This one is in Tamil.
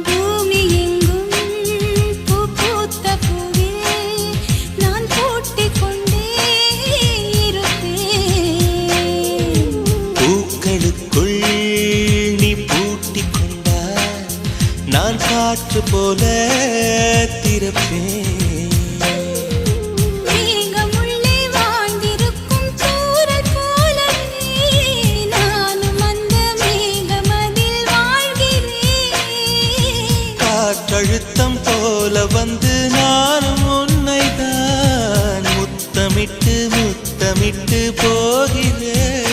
பூமி எங்கும் பூ பூத்த பூவில் நான் பூட்டிக் கொண்டே இருப்பேன். பூக்களுக்குள் நீ பூட்டிக் கொண்டால் நான் காற்று போல திறப்பேன். மேகமுள்ளே வாழ்ந்திருக்கும் தூறல் போலவே நானும் அந்த மேகமதில் வாழ்கிறேன். காற்றழுத்தம் போல வந்து நானும் உன்னைத்தான் முத்தமிட்டு முத்தமிட்டு போகிறேன்.